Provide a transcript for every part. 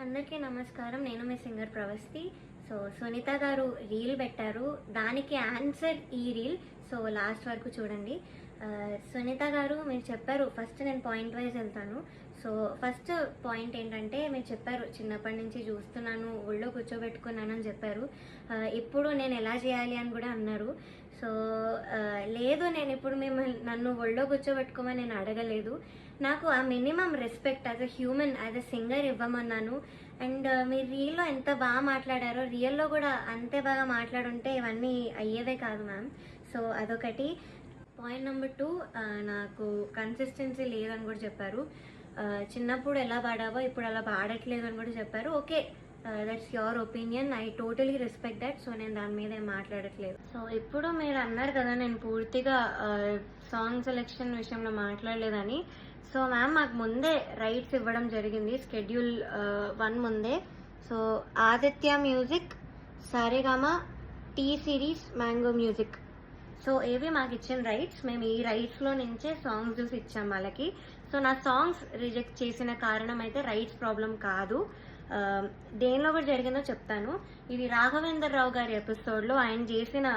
అందరికీ నమస్కారం. నేను మీ సింగర్ ప్రవస్తి. సో సునీత గారు రీల్ పెట్టారు, దానికి ఆన్సర్ ఈ రీల్. సో లాస్ట్ వరకు చూడండి. సునీత గారు మీరు చెప్పారు, ఫస్ట్ నేను పాయింట్ వైజ్ వెళ్తాను. సో ఫస్ట్ పాయింట్ ఏంటంటే, మీరు చెప్పారు చిన్నప్పటి నుంచి చూస్తున్నాను, ఒళ్ళో కూర్చోబెట్టుకున్నాను అని చెప్పారు. ఇప్పుడు నేను ఎలా చేయాలి అని కూడా అన్నారు. సో లేదు, నేను ఇప్పుడు నన్ను ఒళ్ళో కూర్చోబెట్టుకోమని నేను అడగలేదు. నాకు ఆ minimum respect as a human, as a singer ఇవ్వమన్నాను. అండ్ మీరు రీల్లో ఎంత బాగా మాట్లాడారో, రియల్లో కూడా అంతే బాగా మాట్లాడుంటే ఇవన్నీ అయ్యేదే కాదు మ్యామ్. సో అదొకటి. పాయింట్ నెంబర్ 2, నాకు కన్సిస్టెన్సీ లేదని కూడా చెప్పారు. చిన్నప్పుడు ఎలా పాడావో ఇప్పుడు అలా పాడట్లేదు అని కూడా చెప్పారు. Okay, that's your opinion, I totally respect that. So నేను దాని మీద ఏం మాట్లాడట్లేదు. సో ఇప్పుడు మీరు అన్నారు కదా నేను పూర్తిగా సాంగ్ సెలెక్షన్ విషయంలో మాట్లాడలేదని. సో మ్యామ్, మాకు ముందే రైట్స్ ఇవ్వడం జరిగింది, స్కెడ్యూల్ 1 ముందే. So Aditya music, Saregama, T series, mango music, so ఏవి మాకు ఇచ్చిన రైట్స్. మేము ఈ రైట్స్లో నుంచే సాంగ్స్ చూసి ఇచ్చాం వాళ్ళకి. సో నా సాంగ్స్ రిజెక్ట్ చేసిన కారణం అయితే రైట్స్ ప్రాబ్లం కాదు. దేనిలో కూడా జరిగిందో చెప్తాను. ఇది రాఘవేందర్ రావు గారి ఎపిసోడ్లో ఆయన చేసిన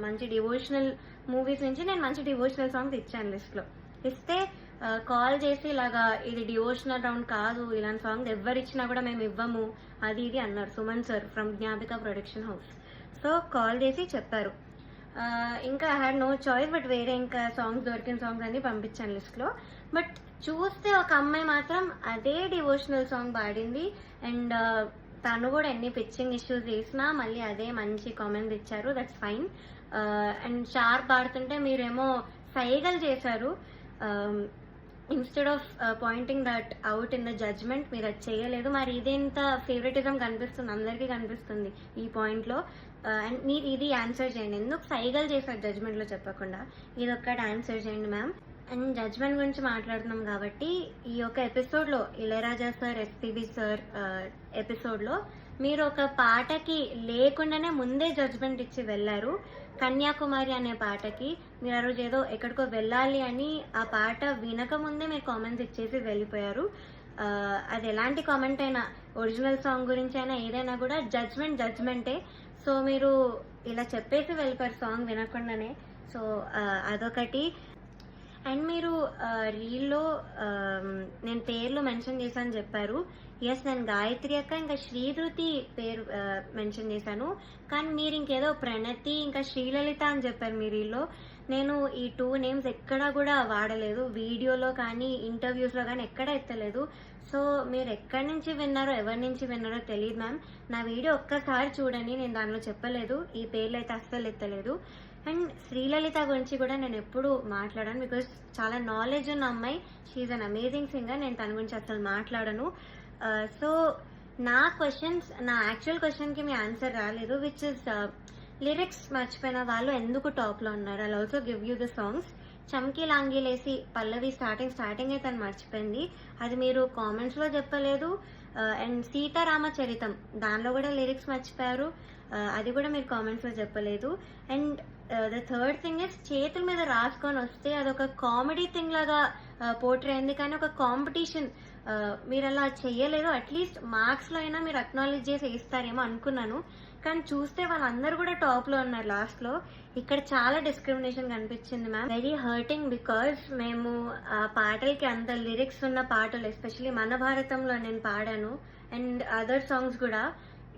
మంచి డివోషనల్ మూవీస్ నుంచి నేను మంచి డివోషనల్ సాంగ్స్ ఇచ్చాను లిస్ట్లో. ఇస్తే కాల్ చేసి ఇలాగా ఇది డివోషనల్ రౌండ్ కాదు, ఇలాంటి సాంగ్స్ ఎవరు ఇచ్చినా కూడా మేము ఇవ్వము, అది ఇది అన్నారు Suman sir from Gnapika production house. So call చేసి చెప్పారు. ఇంకా I had no choice, but వేరే ఇంకా సాంగ్స్ దొరికిన సాంగ్స్ అన్ని పంపించాను లిస్ట్లో. బట్ చూస్తే ఒక అమ్మాయి మాత్రం అదే డివోషనల్ సాంగ్ పాడింది. అండ్ తను కూడా ఎన్ని పిచ్చింగ్ ఇష్యూస్ చేసినా మళ్ళీ అదే మంచి కామెంట్స్ ఇచ్చారు, దట్స్ ఫైన్. అండ్ షార్ప్ పాడుతుంటే మీరేమో సైగలు చేశారు. Instead of pointing that out in the judgment, మీరు అది చేయలేదు. మరి ఇదేంత ఫేవరెటిజం కనిపిస్తుంది, అందరికీ కనిపిస్తుంది ఈ పాయింట్లో. అండ్ మీరు ఇది ఆన్సర్ చేయండి, ఎందుకు సైగలు చేశారు జడ్జ్మెంట్లో చెప్పకుండా, ఇది ఒక్కటి ఆన్సర్ చేయండి మ్యామ్. అండ్ జడ్జ్మెంట్ గురించి మాట్లాడుతున్నాం కాబట్టి, ఈ యొక్క ఎపిసోడ్లో ఇళయరాజా సార్, ఎస్పీబీ సార్ ఎపిసోడ్లో మీరు ఒక పాటకి లేకుండానే ముందే జడ్జ్మెంట్ ఇచ్చి వెళ్ళారు. కన్యాకుమారి అనే పాటకి మీరు ఆ రోజు ఏదో ఎక్కడికో వెళ్ళాలి అని ఆ పాట వినక ముందే మీరు కామెంట్స్ ఇచ్చేసి వెళ్ళిపోయారు. అది ఎలాంటి కామెంట్ అయినా, ఒరిజినల్ సాంగ్ గురించి అయినా ఏదైనా కూడా జడ్జ్మెంటే. సో మీరు ఇలా చెప్పేసి వెళ్ళిపోయారు సాంగ్ వినకుండానే. సో అదొకటి. అండ్ మీరు రీల్లో నేను పేర్లు మెన్షన్ చేశాను చెప్పారు. ఎస్, నేను గాయత్రి అక్క ఇంకా శ్రీధృతి పేరు మెన్షన్ చేశాను. కానీ మీరు ఇంకేదో ప్రణతి ఇంకా శ్రీలలిత అని చెప్పారు మీ రీల్లో. నేను ఈ 2 నేమ్స్ ఎక్కడా కూడా వాడలేదు, వీడియోలో కానీ ఇంటర్వ్యూస్లో కానీ ఎక్కడా ఎత్తలేదు. సో మీరు ఎక్కడి నుంచి విన్నారో, ఎవరి నుంచి విన్నారో తెలియదు మ్యామ్. నా వీడియో ఒక్కసారి చూడండి, నేను దానిలో చెప్పలేదు, ఈ పేర్లు అయితే అస్సలు ఎత్తలేదు. అండ్ శ్రీలలిత గురించి కూడా నేను ఎప్పుడు మాట్లాడాను, బికాస్ చాలా నాలెడ్జ్ ఉన్న అమ్మాయి, షీఈ్ అన్ అమేజింగ్ సింగర్. నేను తన గురించి అసలు మాట్లాడను. సో నా యాక్చువల్ క్వశ్చన్కి మీ ఆన్సర్ రాలేదు, విచ్ ఇస్ లిరిక్స్ మర్చిపోయిన వాళ్ళు ఎందుకు టాప్లో ఉన్నారు. I'll also give you the songs. Chamki Langeelesi పల్లవి స్టార్టింగ్ అయితే తను మర్చిపోయింది, అది మీరు కామెంట్స్లో చెప్పలేదు. అండ్ సీతారామచరితం, దానిలో కూడా లిరిక్స్ మర్చిపోయారు, అది కూడా మీరు కామెంట్స్లో చెప్పలేదు. And the third thing is, చేతుల మీద రాసుకొని వస్తే అదొక కామెడీ థింగ్ లాగా పోర్ట్రే అయింది, కానీ ఒక కాంపిటీషన్ మీరు అలా చెయ్యలేదు. అట్లీస్ట్ మార్క్స్లో అయినా మీరు అక్నాలెడ్జ్ చేసి వేస్తారేమో అనుకున్నాను, కానీ చూస్తే వాళ్ళందరూ కూడా టాప్లో ఉన్నారు లాస్ట్లో. ఇక్కడ చాలా డిస్క్రిమినేషన్ కనిపించింది మ్యామ్, వెరీ హర్టింగ్. బికాజ్ మేము ఆ పాటలకి అంత లిరిక్స్ ఉన్న పాటలు, ఎస్పెషలీ మన భారతంలో నేను పాడాను, అండ్ అదర్ సాంగ్స్ కూడా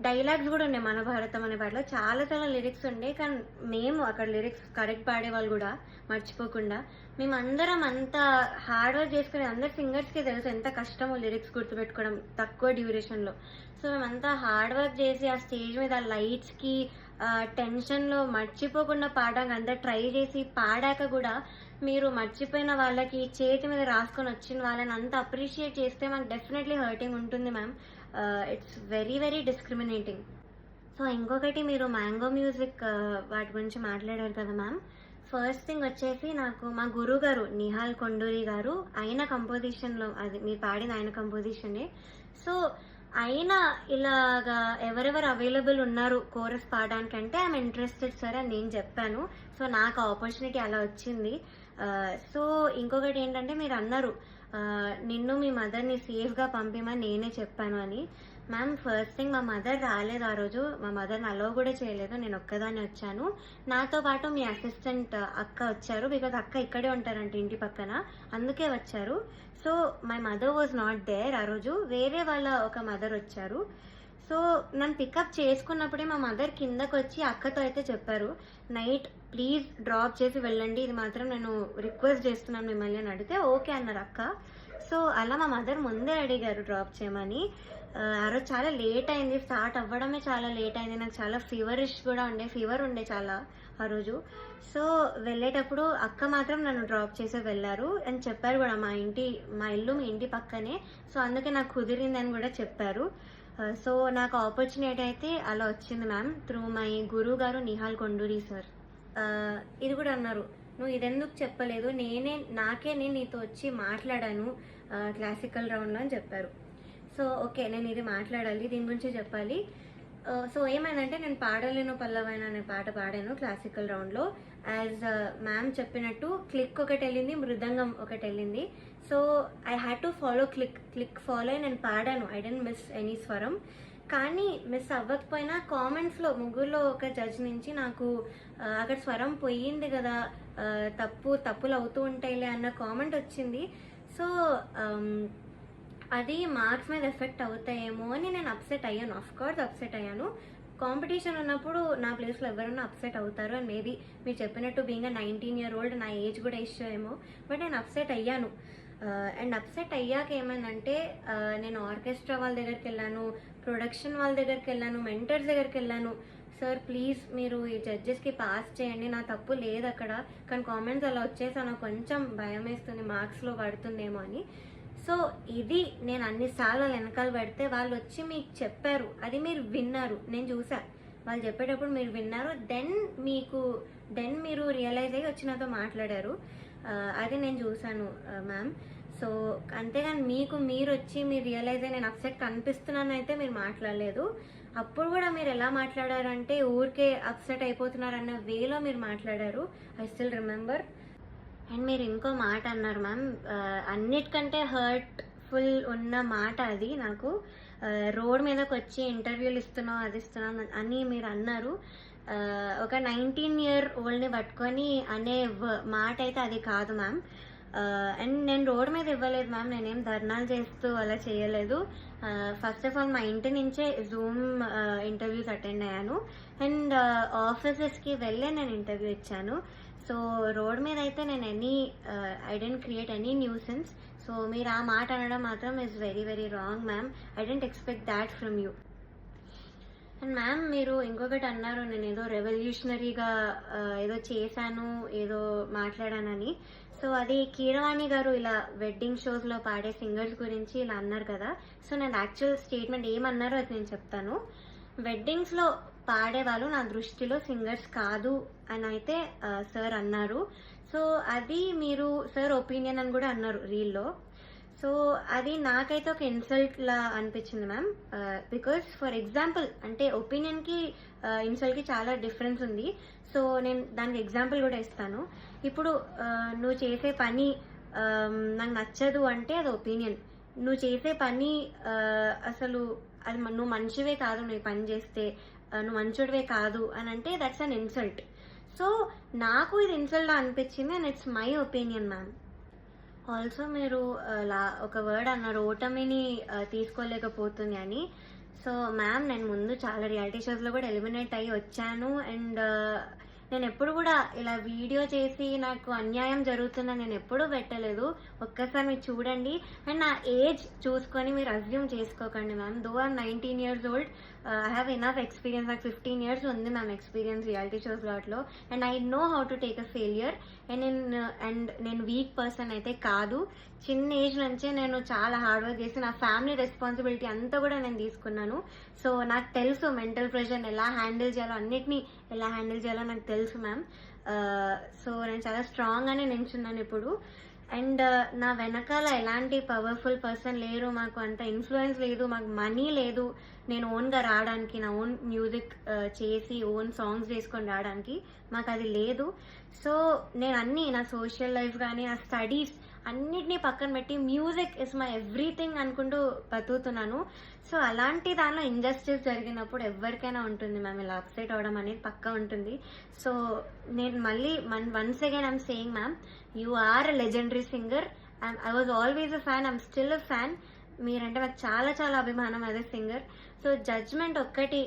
డైలాగ్స్ కూడా ఉన్నాయి. మన భారతం అనే పాటలో చాలా చాలా లిరిక్స్ ఉండే, కానీ మేము అక్కడ లిరిక్స్ కరెక్ట్ పాడేవాళ్ళు కూడా మర్చిపోకుండా. మేమందరం అంత హార్డ్ వర్క్ చేసుకుని, అందరు సింగర్స్కి తెలుసు ఎంత కష్టమో లిరిక్స్ గుర్తుపెట్టుకోవడం తక్కువ డ్యూరేషన్లో. సో మేమంతా హార్డ్ వర్క్ చేసి ఆ స్టేజ్ మీద లైట్స్కి టెన్షన్లో మర్చిపోకుండా పాడడానికి అంతా ట్రై చేసి పాడాక కూడా మీరు మర్చిపోయిన వాళ్ళకి, చేతి మీద రాసుకొని వచ్చిన వాళ్ళని అంత అప్రిషియేట్ చేస్తే మాకు డెఫినెట్లీ హర్టింగ్ ఉంటుంది ma'am. It's very very discriminating. So ఇంకొకటి, మీరు మ్యాంగో మ్యూజిక్ వాటి గురించి మాట్లాడారు కదా మ్యామ్. ఫస్ట్ థింగ్ వచ్చేసి, నాకు మా గురువు గారు నిహాల్ కొండూరి గారు, ఆయన కంపోజిషన్లో, అది మీరు పాడిన ఆయన కంపోజిషనే. సో అయినా ఇలాగా ఎవరెవరు అవైలబుల్ ఉన్నారు కోరస్ పాడడానికి అంటే ఐఎమ్ ఇంట్రెస్టెడ్ సార్ అని నేను చెప్పాను. సో నాకు ఆపర్చునిటీ అలా వచ్చింది. సో ఇంకొకటి ఏంటంటే, మీరు అన్నారు నిన్ను మీ మదర్ని సేఫ్గా పంపిమని నేనే చెప్పాను అని. మ్యామ్ ఫస్ట్ థింగ్ మా మదర్ రాలేదు ఆ రోజు, మా మదర్ని అలో కూడా చేయలేదు, నేను ఒక్కదాన్ని వచ్చాను. నాతో పాటు మీ అసిస్టెంట్ అక్క వచ్చారు, బికాజ్ అక్క ఇక్కడే ఉంటారంట ఇంటి పక్కన, అందుకే వచ్చారు. So my mother was not there ఆ రోజు, వేరే వాళ్ళ ఒక మదర్ వచ్చారు. సో నన్ను పికప్ చేసుకున్నప్పుడే మా మదర్ కిందకు వచ్చి అక్కతో అయితే చెప్పారు, నైట్ ప్లీజ్ డ్రాప్ చేసి వెళ్ళండి, ఇది మాత్రం నేను రిక్వెస్ట్ చేస్తున్నాను మిమ్మల్ని అని అడిగితే ఓకే అన్నారు అక్క. సో అలా మా మదర్ ముందే అడిగారు డ్రాప్ చేయమని. ఆ రోజు చాలా లేట్ అయింది, స్టార్ట్ అవ్వడమే చాలా లేట్ అయింది, నాకు చాలా ఫీవరిష్ కూడా ఫీవర్ ఉండే చాలా ఆ రోజు. సో వెళ్ళేటప్పుడు అక్క మాత్రం నన్ను డ్రాప్ చేసి వెళ్ళారు అని చెప్పారు కూడా, మా ఇల్లు మీ ఇంటి పక్కనే, సో అందుకే నాకు కుదిరిందని కూడా చెప్పారు. సో నాకు ఆపర్చునిటీ అయితే అలా వచ్చింది మ్యామ్, త్రూ మై గురువు గారు నిహాల్ కొండూరి సార్. ఇది కూడా అన్నారు, నువ్వు ఇదెందుకు చెప్పలేదు, నాకే నేను నీతో వచ్చి మాట్లాడాను క్లాసికల్ రౌండ్లో అని చెప్పారు. సో ఓకే, నేను ఇది మాట్లాడాలి, దీని గురించి చెప్పాలి. సో ఏమైందంటే నేను పాడలేను పల్లవైన అనే పాట పాడాను క్లాసికల్ రౌండ్లో. యాజ్ మ్యామ్ చెప్పినట్టు క్లిక్ ఒకటి వెళ్ళింది, మృదంగం ఒకటి వెళ్ళింది. So I had to follow click follow అయి నేను పాడాను, ఐ డోంట్ మిస్ ఎనీ స్వరం. కానీ మిస్ అవ్వకపోయినా కామెంట్స్లో ముగ్గురులో ఒక జడ్జ్ నుంచి నాకు అక్కడ స్వరం పోయింది కదా, తప్పులు అవుతూ ఉంటాయిలే అన్న కామెంట్ వచ్చింది. సో అది మార్క్స్ మీద ఎఫెక్ట్ అవుతాయేమో అని నేను అప్సెట్ అయ్యాను, ఆఫ్కోర్స్ అప్సెట్ అయ్యాను. కాంపిటీషన్ ఉన్నప్పుడు నా ప్లేస్లో ఎవరైనా అప్సెట్ అవుతారు, అండ్ మేబీ మీరు చెప్పినట్టు బీయింగ్ 19 year old నా ఏజ్ కూడా ఇష్యూ ఏమో, బట్ నేను అప్సెట్ అయ్యాను. అండ్ అప్సెట్ అయ్యాక ఏమైందంటే నేను ఆర్కెస్ట్రా వాళ్ళ దగ్గరికి వెళ్ళాను, ప్రొడక్షన్ వాళ్ళ దగ్గరికి వెళ్ళాను, మెంటర్స్ దగ్గరికి వెళ్ళాను. సార్ ప్లీజ్ మీరు ఈ జడ్జెస్కి పాస్ చేయండి, నా తప్పు లేదు అక్కడ, కానీ కామెంట్స్ అలా వచ్చేసి నాకు కొంచెం భయం వేస్తుంది మార్క్స్లో పడుతుందేమో అని. సో ఇది నేను అన్నిసార్లు వెనకాల పెడితే వాళ్ళు వచ్చి మీకు చెప్పారు, అది మీరు విన్నారు, నేను చూసా వాళ్ళు చెప్పేటప్పుడు మీరు విన్నారు, దెన్ మీరు రియలైజ్ అయ్యి వచ్చి నాతో మాట్లాడారు, అది నేను చూసాను మ్యామ్. సో అంతేగాని మీరు వచ్చి మీరు రియలైజ్ అయ్యి నేను అప్సెట్ కనిపిస్తున్నాను అయితే మీరు మాట్లాడలేదు. అప్పుడు కూడా మీరు ఎలా మాట్లాడారంటే ఊరికే అప్సెట్ అయిపోతున్నారన్న వేలో మీరు మాట్లాడారు, ఐ స్టిల్ రిమెంబర్. అండ్ మీరు ఇంకో మాట అన్నారు మ్యామ్, అన్నిటికంటే హర్ట్ఫుల్ ఉన్న మాట అది నాకు, రోడ్ మీదకి వచ్చి ఇంటర్వ్యూలు ఇస్తున్నావు అది ఇస్తున్నావు అని మీరు అన్నారు. ఒక 19 year oldని పట్టుకొని అనే మాట అయితే అది కాదు మ్యామ్. అండ్ నేను రోడ్ మీద ఇవ్వలేదు మ్యామ్, నేనేం ధర్నాలు చేస్తూ అలా చేయలేదు. ఫస్ట్ ఆఫ్ ఆల్ మా ఇంటి నుంచే జూమ్ ఇంటర్వ్యూస్ అటెండ్ అయ్యాను, అండ్ ఆఫీసెస్కి వెళ్ళే నేను ఇంటర్వ్యూ ఇచ్చాను. సో రోడ్ మీద అయితే నేను I don't create any nuisance. So మీరు ఆ మాట అనడం మాత్రం is very very wrong ma'am, I don't expect that from you. And ma'am మీరు ఇంకొకటి అన్నారు, నేను ఏదో రెవల్యూషనరీగా ఏదో చేశాను, ఏదో మాట్లాడానని. సో అది కీరవాణి గారు ఇలా వెడ్డింగ్ షోస్లో పాడే సింగర్స్ గురించి ఇలా అన్నారు కదా. సో నేను యాక్చువల్ స్టేట్మెంట్ ఏమన్నారో అది నేను చెప్తాను. వెడ్డింగ్స్లో పాడేవాళ్ళు నా దృష్టిలో సింగర్స్ కాదు అని అయితే సార్ అన్నారు. సో అది మీరు సార్ ఒపీనియన్ అని కూడా అన్నారు రీల్లో. సో అది నాకైతే ఒక ఇన్సల్ట్ లా అనిపించింది మ్యామ్, బికాస్ ఫర్ ఎగ్జాంపుల్ అంటే ఒపీనియన్కి ఇన్సల్ట్కి చాలా డిఫరెన్స్ ఉంది. సో నేను దానికి ఎగ్జాంపుల్ కూడా ఇస్తాను. ఇప్పుడు నువ్వు చేసే పని నాకు నచ్చదు అంటే అది ఒపీనియన్. నువ్వు చేసే పని అసలు అది నువ్వు మనిషివే కాదు, నువ్వు పని చేస్తే నువ్వు మంచోడివే కాదు అని అంటే దట్స్ అన్ ఇన్సల్ట్. సో నాకు ఇది ఇన్సల్ట్ అనిపించింది, and it's my opinion ma'am. Also మీరు ఒక వర్డ్ అన్నారు, ఓటమిని తీసుకోలేకపోతుంది అని. సో మ్యామ్ నేను ముందు చాలా రియాలిటీ షోస్లో కూడా ఎలిమినేట్ అయ్యి వచ్చాను, అండ్ నేను ఎప్పుడు కూడా ఇలా వీడియో చేసి నాకు అన్యాయం జరుగుతుందని నేను ఎప్పుడూ పెట్టలేదు. ఒక్కసారి మీరు చూడండి, అండ్ నా ఏజ్ చూసుకొని మీరు అజ్యూమ్ చేసుకోకండి ma'am. Though are 19 years old, I have enough experience. నాకు 15 years ఉంది మ్యామ్ ఎక్స్పీరియన్స్ రియాలిటీ షోస్ వాటిలో, and I know how to take a failure. And నేను వీక్ పర్సన్ అయితే కాదు. చిన్న ఏజ్ నుంచే నేను చాలా హార్డ్ వర్క్ చేసి నా ఫ్యామిలీ రెస్పాన్సిబిలిటీ అంతా కూడా నేను తీసుకున్నాను. సో నాకు తెలుసు మెంటల్ ప్రెషర్ని ఎలా హ్యాండిల్ చేయాలో, అన్నిటినీ ఎలా హ్యాండిల్ చేయాలో నాకు తెలుసు మ్యామ్. సో నేను చాలా స్ట్రాంగ్గానే నించున్నాను ఇప్పుడు. అండ్ నా వెనకాల ఎలాంటి పవర్ఫుల్ పర్సన్ లేరు, మాకు అంత ఇన్ఫ్లుయెన్స్ లేదు, మాకు మనీ లేదు నేను ఓన్గా రావడానికి, నా ఓన్ మ్యూజిక్ చేసి ఓన్ సాంగ్స్ చేసుకొని రావడానికి మాకు అది లేదు. సో నేను అన్నీ నా సోషల్ లైఫ్ కానీ నా స్టడీస్ అన్నిటినీ పక్కన పెట్టి మ్యూజిక్ ఇస్ మై ఎవ్రీథింగ్ అనుకుంటూ బతుకుతున్నాను. సో అలాంటి దానిలో ఇంజస్టిస్ జరిగినప్పుడు ఎవరికైనా ఉంటుంది మ్యామ్, ఇలా అప్సెట్ అవడం అనేది పక్కా ఉంటుంది. సో నేను మళ్ళీ once again I'm saying ma'am, you are a legendary singer. I was always a fan, I'm still a fan. మీరంటే నాకు చాలా చాలా అభిమానం as a singer. So judgement ఒక్కటి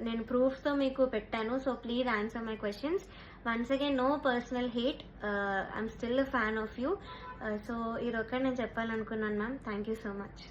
నేను ప్రూఫ్తో మీకు పెట్టాను. So please answer my questions. Once again no personal hate, I'm still a fan of you. So ఇదొక్కటి నేను చెప్పాలనుకున్నాను ma'am. Thank you so much.